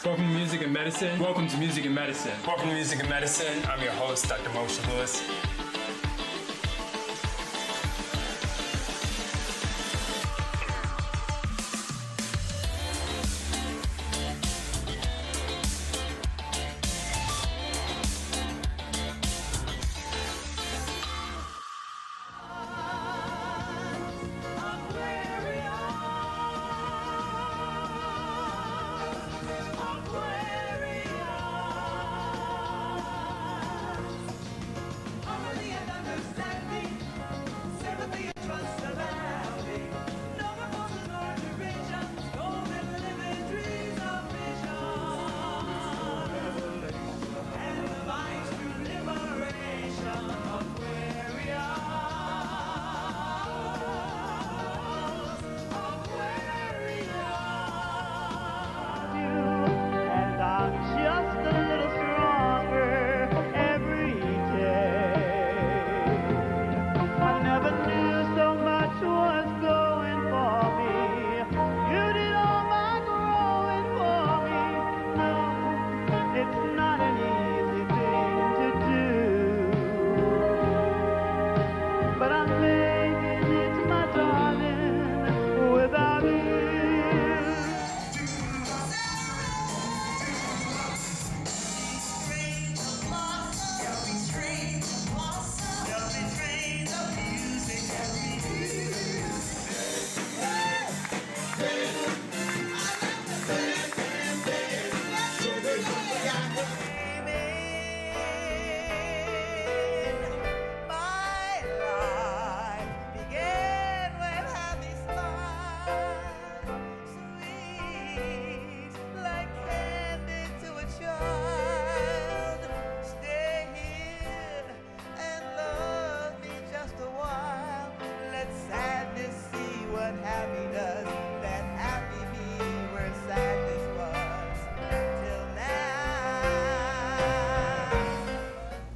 Welcome to Music and Medicine. Welcome to Music and Medicine. Welcome to Music and Medicine. I'm your host, Dr. Moshe Lewis.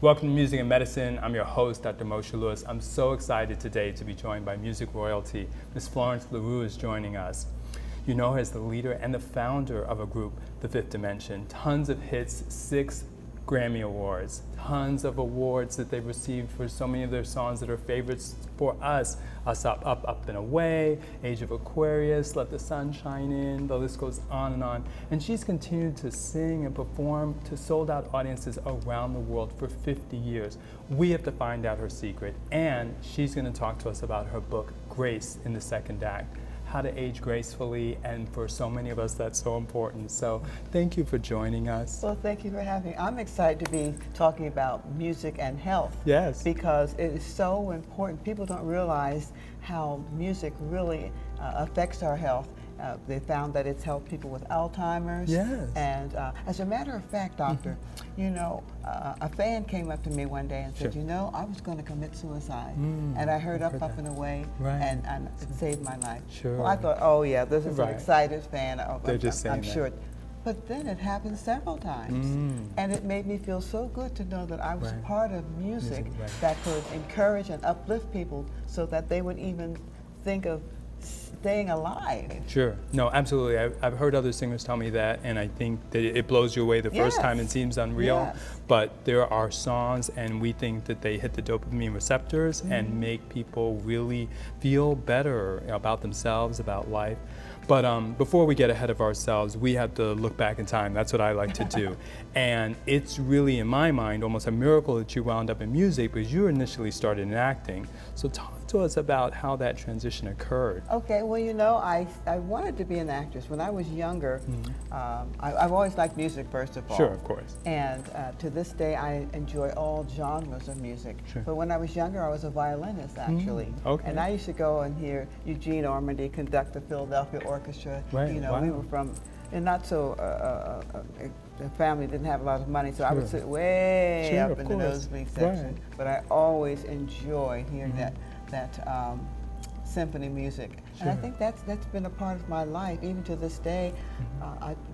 Welcome to Music and Medicine. I'm your host, Dr. Moshe Lewis. I'm so excited today to be joined by music royalty. Miss Florence LaRue is joining us. You know her as the leader and the founder of a group, The Fifth Dimension. Tons of hits, 6 Grammy Awards, tons of awards that they've received for so many of their songs that are favorites for us. Us Up, Up, Up and Away, Age of Aquarius, Let the Sun Shine In, the list goes on. And she's continued to sing and perform to sold-out audiences around the world for 50 years. We have to find out her secret, and she's going to talk to us about her book, Grace in the Second Act. How to age gracefully, and for so many of us that's so important. So thank you for joining us. Well, thank you for having me. I'm excited to be talking about music and health. Yes. Because it is so important. People don't realize how music really affects our health. They found that it's helped people with Alzheimer's. Yes. And as a matter of fact, doctor, you know, a fan came up to me one day and said, you know, I was going to commit suicide. And I heard Up, Up and Away, and it saved my life. Sure. Well, I thought, oh yeah, this is an excited fan. They're just saying I'm sure. But then it happened several times. And it made me feel so good to know that I was part of music that could encourage and uplift people so that they would even think of staying alive. Sure. No, absolutely. I've heard other singers tell me that, and I think that it blows you away the first time. It seems unreal. But there are songs, and we think that they hit the dopamine receptors and make people really feel better about themselves, about life. But before we get ahead of ourselves, we have to look back in time. That's what I like to do. And it's really, in my mind, almost a miracle that you wound up in music, because you initially started in acting. So talk to us about how that transition occurred. Okay, well, you know, I wanted to be an actress. When I was younger, I've always liked music, first of all. Sure, of course. And to this day, I enjoy all genres of music. Sure. But when I was younger, I was a violinist, actually. Okay. And I used to go and hear Eugene Ormandy conduct the Philadelphia Orchestra. Right. You know, we were from, and not so, the family didn't have a lot of money, so I would sit way up in the nosebleed section. But I always enjoy hearing that symphony music. And I think that's been a part of my life, even to this day.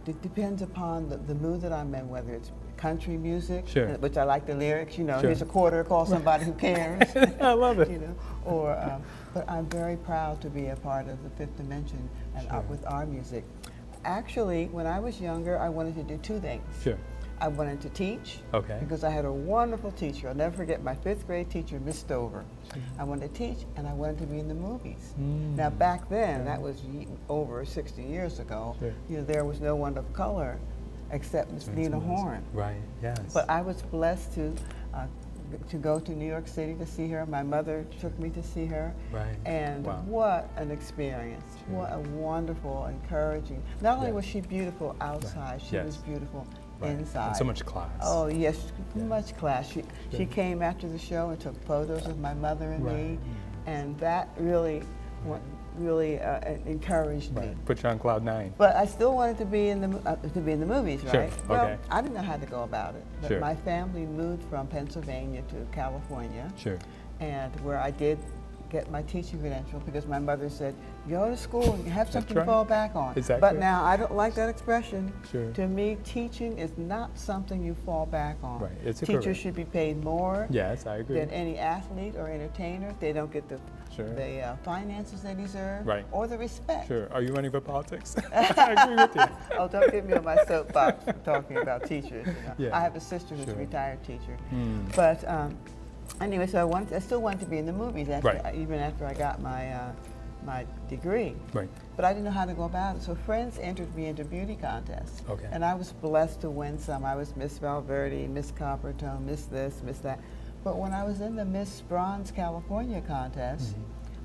It depends upon the mood that I'm in, whether it's country music, which I like the lyrics, you know, here's a quarter, call somebody who cares. I love it. You know, or, but I'm very proud to be a part of the Fifth Dimension and with our music. Actually, when I was younger, I wanted to do two things. Sure. I wanted to teach, Okay. because I had a wonderful teacher. I'll never forget my 5th grade teacher, Miss Stover. I wanted to teach, and I wanted to be in the movies. Now, back then, that was over 60 years ago, you know, there was no one of color except Miss Nina Horn. Right, yes. But I was blessed to go to New York City to see her. My mother took me to see her. Right. And wow. What an experience. Sure. What a wonderful, encouraging. Not only was she beautiful outside, she was beautiful inside. And so much class. Oh, yes, much class. She came after the show and took photos of my mother and me, and that really encouraged me. Put you on cloud 9. But I still wanted to be in the movies, right? Sure. Well, okay. I didn't know how to go about it. But my family moved from Pennsylvania to California. Sure. And where I did get my teaching credential, because my mother said, go to school and have something to fall back on. Exactly. But now I don't like that expression. Sure. To me, teaching is not something you fall back on. Right. It's a Teachers should be paid more yes, I agree. than any athlete or entertainer. They don't get the finances they deserve or the respect. Sure. Are you running for politics? I agree with you. Oh, don't get me on my soapbox for talking about teachers. You know. I have a sister who's a retired teacher. But anyway, so I still wanted to be in the movies even after I got my degree. Right. But I didn't know how to go about it. So friends entered me into beauty contests. Okay. And I was blessed to win some. I was Miss Valverde, Miss Coppertone, Miss this, Miss that. But when I was in the Miss Bronze California contest,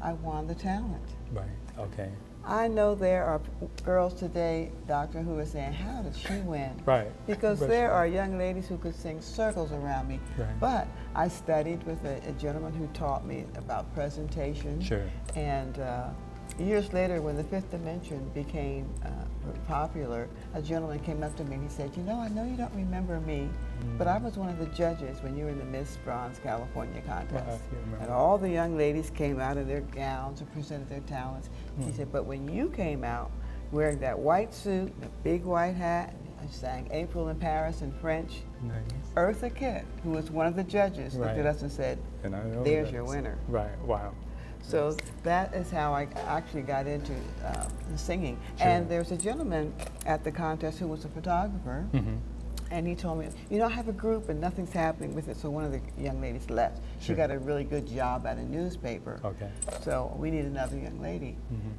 I won the talent. Right, okay. I know there are girls today, Doctor, who are saying, how did she win? Right. Because there are young ladies who could sing circles around me. Right. But I studied with a gentleman who taught me about presentation. Sure. And years later, when the Fifth Dimension became popular, a gentleman came up to me and he said, you know, I know you don't remember me, but I was one of the judges when you were in the Miss Bronze California contest. And all the young ladies came out in their gowns and presented their talents. He said, but when you came out wearing that white suit, the big white hat, and sang April in Paris in French, Eartha Kitt, who was one of the judges, looked at us and said, there's your winner. Right, wow. So that is how I actually got into singing. And there's a gentleman at the contest who was a photographer, and he told me, you know, I have a group and nothing's happening with it. So one of the young ladies left. She got a really good job at a newspaper. Okay. So we need another young lady.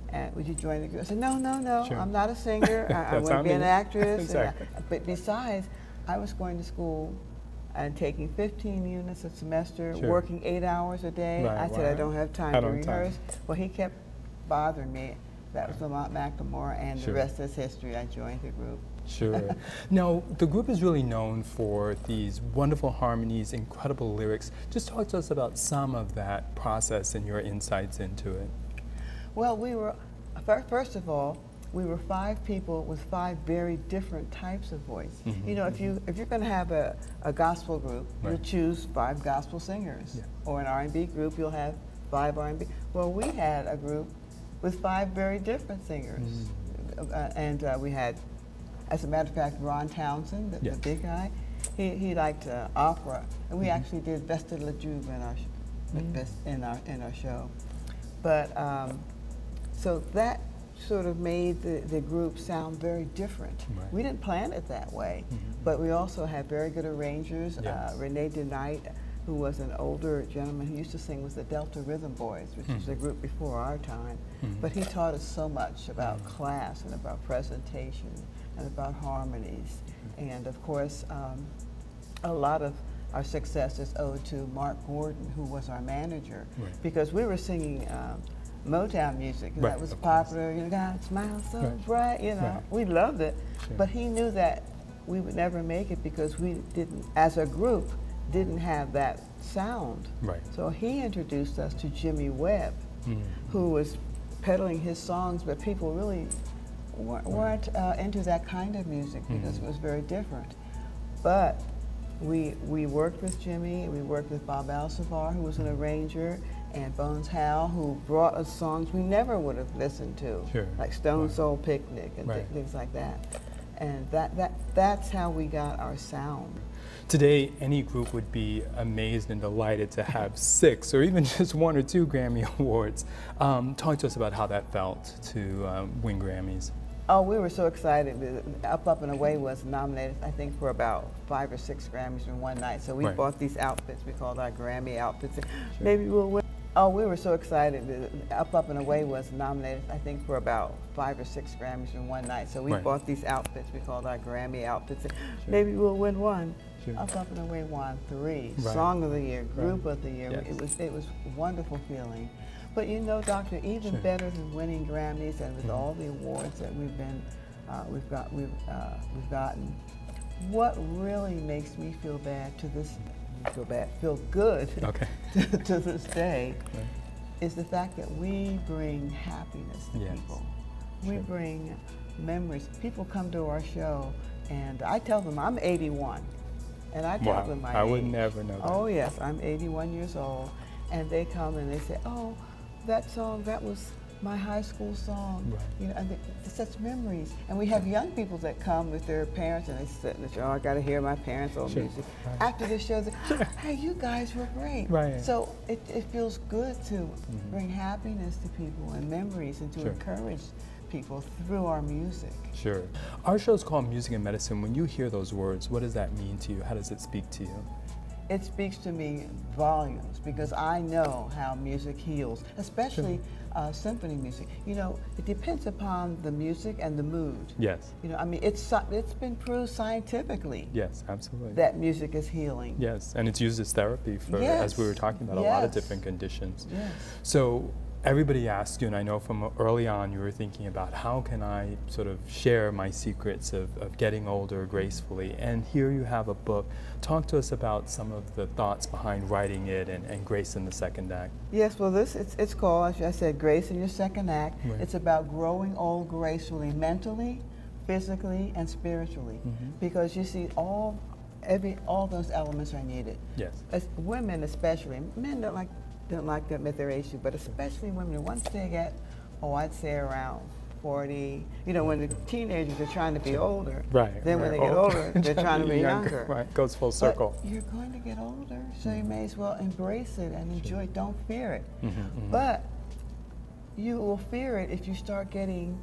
And would you join the group? I said, no, I'm not a singer. I want to be an actress. Exactly. But besides, I was going to school and taking 15 units a semester, working 8 hours a day. I said, I don't have time to rehearse. Well, he kept bothering me. That was Lamont McLemore, and the rest is history. I joined the group. Sure. Now, the group is really known for these wonderful harmonies, incredible lyrics. Just talk to us about some of that process and your insights into it. Well, we were, first of all, we were 5 people with 5 very different types of voice. You know, if you're going to have a gospel group, you'll choose 5 gospel singers. Or an R&B group, you'll have 5 R&B. Well, we had a group with 5 very different singers. And we had, as a matter of fact, Ron Townsend, the big guy, he liked opera. And we actually did Vested La Juve in our show. But, so that sort of made the group sound very different. We didn't plan it that way, but we also had very good arrangers. Renee DeKnight, who was an older gentleman who used to sing with the Delta Rhythm Boys, which was a group before our time. But he taught us so much about class and about presentation and about harmonies. And of course, a lot of our success is owed to Mark Gordon, who was our manager, because we were singing Motown music, that was popular. You know, God smiles so bright. You know, we loved it, but he knew that we would never make it because we didn't, as a group, didn't have that sound. So he introduced us to Jimmy Webb, who was peddling his songs, but people really weren't into that kind of music because it was very different. But we worked with Jimmy. We worked with Bob Alcivar, who was an arranger, and Bones Howe, who brought us songs we never would have listened to, like Stone Soul Picnic and things like that. And that's how we got our sound. Today, any group would be amazed and delighted to have 6 or even just 1 or 2 Grammy Awards. Talk to us about how that felt to win Grammys. Oh, we were so excited. Up and Away was nominated, I think, for about 5 or 6 Grammys in one night. So we bought these outfits. We called our Grammy outfits. Sure. Maybe we'll win. Oh, we were so excited. Up and Away was nominated, I think, for about 5 or 6 Grammys in one night. So we bought these outfits. We called our Grammy outfits. Sure. Maybe we'll win one. Sure. Up and Away won 3. Song of the Year, Group of the Year. Yes. It was a wonderful feeling. But you know, Doctor, even better than winning Grammys and with all the awards that we've gotten, what really makes me feel good to this day is the fact that we bring happiness to people. We bring memories. People come to our show, and I tell them I'm 81, and I tell them my age. I would never know that. Oh yes, I'm 81 years old, and they come and they say, "Oh, that song, that was my high school song." Right. You know, and it's such memories. And we have young people that come with their parents and they sit in the show. Oh, I got to hear my parents' old music. Right. After the show, they say, "Hey, you guys were great." Right. So it feels good to bring happiness to people and memories and to encourage people through our music. Sure. Our show's called Music and Medicine. When you hear those words, what does that mean to you? How does it speak to you? It speaks to me volumes because I know how music heals, especially symphony music. You know, it depends upon the music and the mood. Yes. You know, I mean, it's been proved scientifically. Yes, absolutely. That music is healing. Yes, and it's used as therapy for, as we were talking about, a lot of different conditions. Yes. So everybody asks you, and I know from early on you were thinking about how can I sort of share my secrets of getting older gracefully, and here you have a book. Talk to us about some of the thoughts behind writing it and Grace in the Second Act. Yes, well it's called, as I said, Grace in Your Second Act. Right. It's about growing old gracefully, mentally, physically, and spiritually, because you see all those elements are needed. Yes. As women especially, men don't like to admit their age, but especially women, once they get, I'd say around 40, you know, when the teenagers are trying to be older, then when they get older, they're trying to be younger. Right, goes full circle. But you're going to get older, so you may as well embrace it and enjoy it. Don't fear it. But you will fear it if you start getting,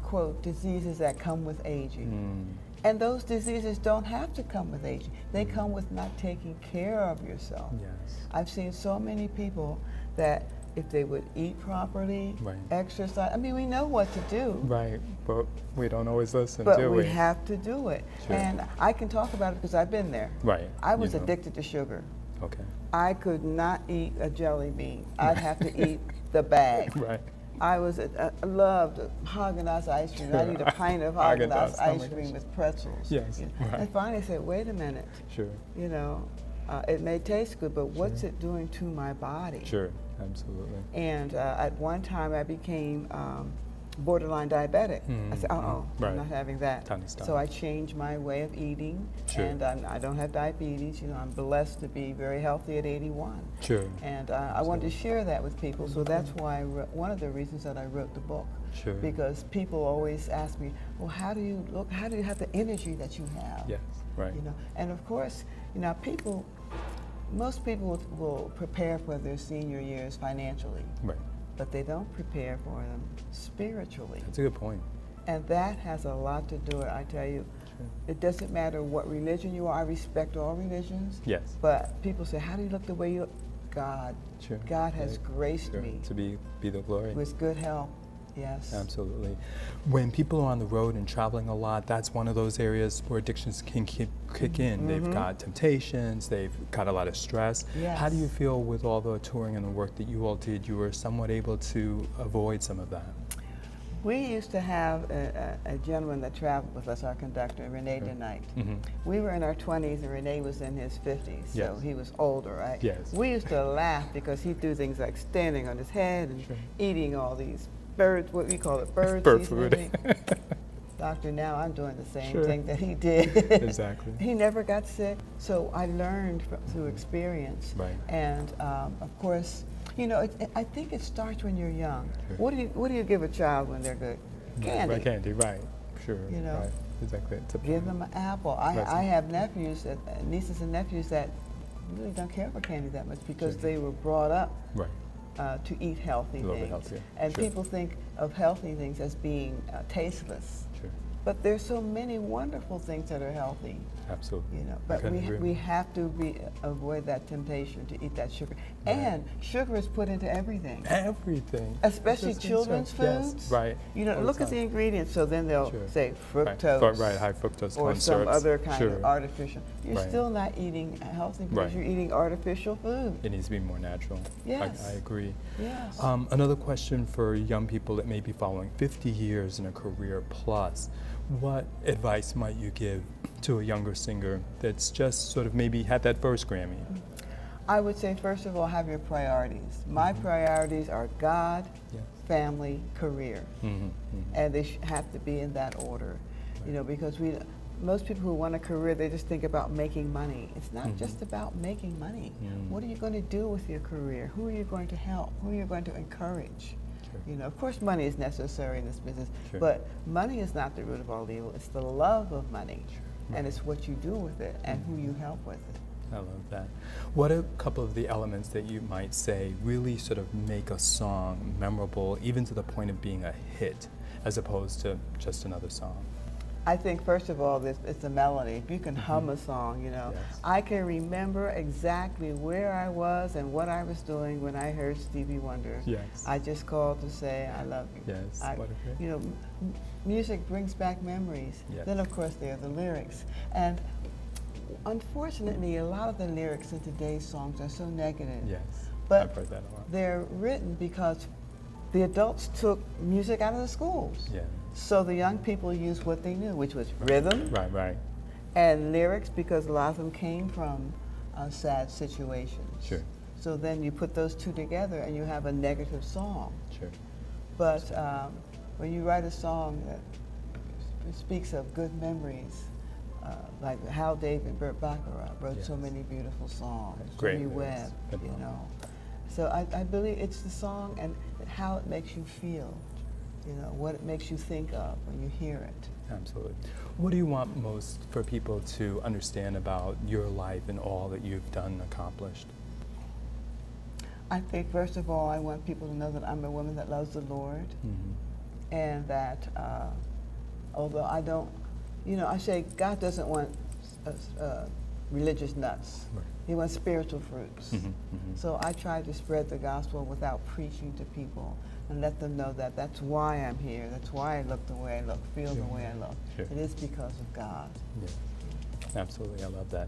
quote, diseases that come with aging. And those diseases don't have to come with aging. They come with not taking care of yourself. Yes. I've seen so many people that if they would eat properly, exercise, I mean, we know what to do. Right, but we don't always listen, do we? But we have to do it. Sure. And I can talk about it because I've been there. Right. I was addicted to sugar. Okay. I could not eat a jelly bean. I'd have to eat the bag. Right. I loved Haagen-Dazs ice cream. I'd eat a pint of Haagen-Dazs ice cream with pretzels. Yes. You know? And finally I said, wait a minute. Sure. You know, it may taste good, but what's it doing to my body? Sure, absolutely. And at one time I became borderline diabetic. I said, I'm not having that. So I changed my way of eating, and I don't have diabetes. You know, I'm blessed to be very healthy at 81. Sure. And I wanted to share that with people, so that's why one of the reasons that I wrote the book. Sure. Because people always ask me, well, how do you look? How do you have the energy that you have? Yes. Right. You know, and of course, you know, most people will prepare for their senior years financially. Right. But they don't prepare for them spiritually. That's a good point. And that has a lot to do with it, I tell you. Sure. It doesn't matter what religion you are. I respect all religions. Yes. But people say, how do you look the way you look? God. Sure. God has graced me. To be the glory. With good health. Yes. Absolutely. When people are on the road and traveling a lot, that's one of those areas where addictions can kick in. They've got temptations, they've got a lot of stress. Yes. How do you feel with all the touring and the work that you all did? You were somewhat able to avoid some of that. We used to have a gentleman that traveled with us, our conductor, Rene DeKnight. We were in our 20s and Rene was in his 50s, so he was older, right? Yes. We used to laugh because he'd do things like standing on his head and eating all these birds, what we call it, birds. Bird food. Doctor, now I'm doing the same thing that he did. Exactly. He never got sick, so I learned through experience. Right. And of course, you know, I think it starts when you're young. Sure. What do you give a child when they're good? Candy. Right, candy, right. Sure. You know. Right. Exactly. Give them an apple. I have nieces and nephews that really don't care for candy that much because they were brought up to eat healthy things. Healthier. And people think of healthy things as being tasteless. Sure. But there's so many wonderful things that are healthy. Absolutely. You know, but we have to avoid that temptation to eat that sugar. Right. And sugar is put into everything. Everything. Especially children's foods. Yes. Right. You know, look at the ingredients. So then they'll say fructose. Right. High fructose or corn some syrups. other kind of artificial. You're still not eating healthy because you're eating artificial food. It needs to be more natural. Yes. I agree. Yes. Another question for young people that may be following 50 years in a career plus. What advice might you give to a younger singer that's just sort of maybe had that first Grammy? I would say, first of all, have your priorities. My priorities are God, family, career. And they have to be in that order. You know, because most people who want a career, they just think about making money. It's not just about making money. What are you going to do with your career? Who are you going to help? Who are you going to encourage? You know, of course, money is necessary in this business, but money is not the root of all evil. It's the love of money, and it's what you do with it and who you help with it. I love that. What are a couple of the elements that you might say really sort of make a song memorable, even to the point of being a hit, as opposed to just another song? I think, first of all, it's a melody. If you can hum a song, you know. I can remember exactly where I was and what I was doing when I heard Stevie Wonder. I just called to say, I love you. You know, music brings back memories. Then, of course, there are the lyrics. And unfortunately, a lot of the lyrics in today's songs are so negative. But I've heard that a lot. They're written because the adults took music out of the schools. So the young people used what they knew, which was rhythm and lyrics, because a lot of them came from sad situations. So then you put those two together and you have a negative song. But when you write a song that speaks of good memories, like Hal David and Burt Bacharach wrote so many beautiful songs, Jimmy Webb, you know. So I believe it's the song and how it makes you feel. You know, what it makes you think of when you hear it. Absolutely. What do you want most for people to understand about your life and all that you've done and accomplished? I think, first of all, I want people to know that I'm a woman that loves the Lord, and that although I don't, you know, I say God doesn't want religious nuts. He wants spiritual fruits. So I try to spread the gospel without preaching to people and let them know that that's why I'm here. That's why I look the way I look, feel the way I look. It is because of God. Absolutely, I love that.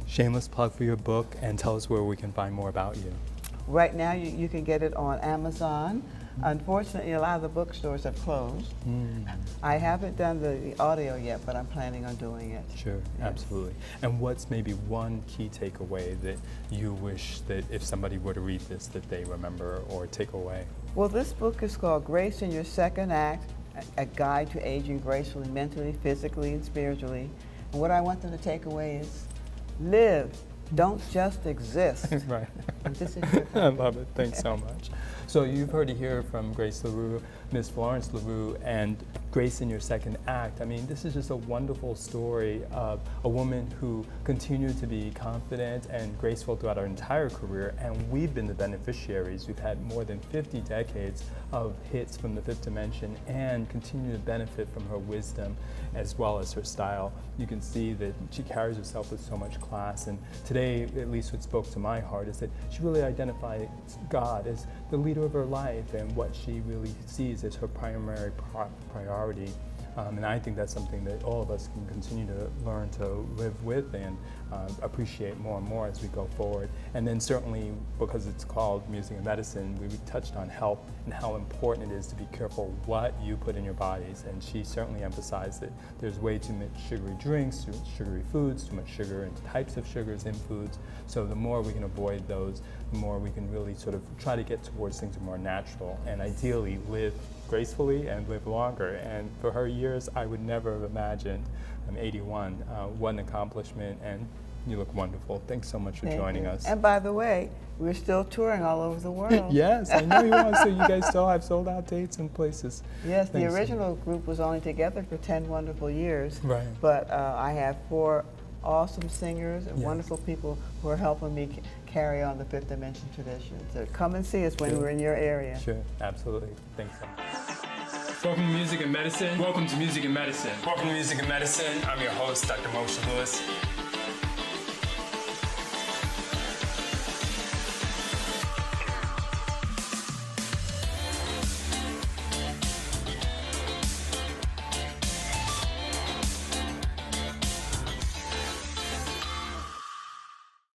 Shameless plug for your book, and tell us where we can find more about you. Right now, you can get it on Amazon. Unfortunately, a lot of the bookstores have closed. I haven't done the audio yet, but I'm planning on doing it. Absolutely. And what's maybe one key takeaway that you wish that if somebody were to read this, that they remember or take away? Well, this book is called Grace in Your Second Act, A Guide to Aging Gracefully, Mentally, Physically, and Spiritually. And what I want them to take away is live. Don't just exist. And this is your I love it. Thanks so much. So you've heard it here from Grace LaRue, Miss Florence LaRue, and Grace in Your Second Act. I mean, this is just a wonderful story of a woman who continued to be confident and graceful throughout her entire career, and we've been the beneficiaries. We've had more than 50 decades of hits from the Fifth Dimension and continue to benefit from her wisdom as well as her style. You can see that she carries herself with so much class, and today, at least what spoke to my heart, is that she really identifies God as the leader of her life and what she really sees as her primary priority. And I think that's something that all of us can continue to learn to live with and appreciate more and more as we go forward. And then certainly, because it's called Music and Medicine, we touched on health and how important it is to be careful what you put in your bodies. And she certainly emphasized that there's way too much sugary drinks, too much sugary foods, too much sugar and types of sugars in foods. So the more we can avoid those, the more we can really sort of try to get towards things that are more natural and ideally live gracefully and live longer. And for her years, I would never have imagined, I'm 81, what an accomplishment, and you look wonderful. Thanks so much for joining us. And by the way, we're still touring all over the world. Yes, I know you are, so you guys still have sold out dates and places. Yes, the original group was only together for 10 wonderful years. Right. But I have four awesome singers and Yes. wonderful people who are helping me carry on the Fifth Dimension tradition. So come and see us when we're in your area. Sure, absolutely. Thanks so much. Welcome to Music and Medicine. Welcome to Music and Medicine. Welcome to Music and Medicine. I'm your host, Dr. Moshe Lewis.